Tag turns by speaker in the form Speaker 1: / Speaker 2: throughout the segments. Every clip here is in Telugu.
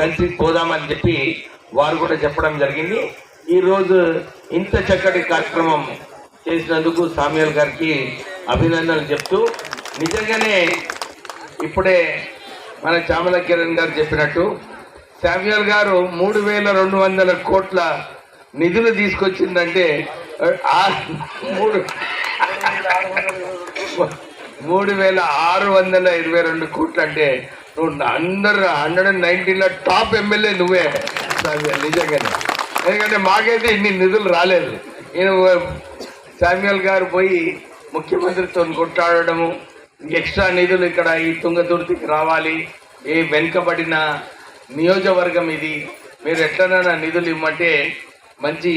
Speaker 1: కలిసి పోదామని చెప్పి వారు కూడా చెప్పడం జరిగింది. ఈరోజు ఇంత చక్కటి కార్యక్రమం చేసినందుకు సామ్యూల్ గారికి అభినందనలు చెప్తూ, నిజంగానే ఇప్పుడే మన చామల కిరణ్ గారు చెప్పినట్టు సామ్యూల్ గారు 3,200 కోట్ల నిధులు తీసుకొచ్చిందంటే 3,622 కోట్లు అంటే నువ్వు అందరు 119లో టాప్ ఎమ్మెల్యే నువ్వే సామ్యూల్, నిజంగానే. ఎందుకంటే మాకైతే ఇన్ని నిధులు రాలేదు. నేను సామ్యూల్ గారు పోయి ముఖ్యమంత్రితో కొట్లాడడము, ఎక్స్ట్రా నిధులు ఇక్కడ ఈ తుంగతుర్తికి రావాలి, ఏ వెనుకబడిన నియోజకవర్గం ఇది, మీరు ఎట్లనైనా నిధులు ఇవ్వమంటే మంచి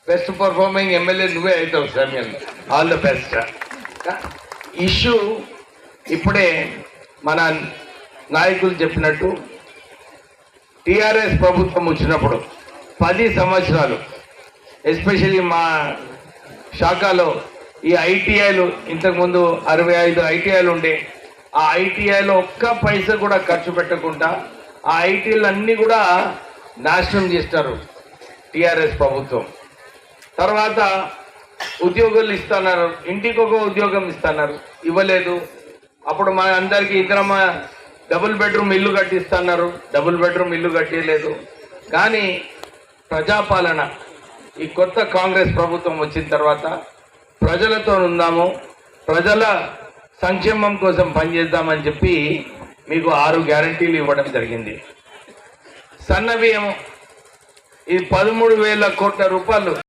Speaker 1: బెస్ట్ పర్ఫార్మింగ్ ఎమ్మెల్యే నువ్వే అవుతావు Samuel. All the best. Issue ఇప్పుడే మన నాయకులు చెప్పినట్టు టీఆర్ఎస్ ప్రభుత్వం వచ్చినప్పుడు 10 సంవత్సరాలు ఎస్పెషల్లీ మా శాఖలో ఈ ఐటీఐలు ఇంతకుముందు 65 ఐటీఐలు ఉండే, ఆ ఐటీఐలో ఒక్క పైసా కూడా ఖర్చు పెట్టకుండా ఆ ఐటీఐలు అన్నీ కూడా నాశనం చేస్తారు టీఆర్ఎస్ ప్రభుత్వం. తర్వాత ఉద్యోగాలు ఇస్తున్నారు, ఇంటికి ఒక ఉద్యోగం ఇస్తున్నారు, ఇవ్వలేదు. అప్పుడు మా అందరికీ ఇందిరమ్మ డబుల్ బెడ్రూమ్ ఇల్లు కట్టిస్తున్నారు, డబుల్ బెడ్రూమ్ ఇల్లు కట్టలేదు. కానీ ప్రజాపాలన ఈ కొత్త కాంగ్రెస్ ప్రభుత్వం వచ్చిన తర్వాత ప్రజలతో ఉందాము, ప్రజల సంక్షేమం కోసం పనిచేద్దామని చెప్పి మీకు 6 గ్యారంటీలు ఇవ్వడం జరిగింది. సన్న బియ్యం ఇది 13,000 కోట్ల రూపాయలు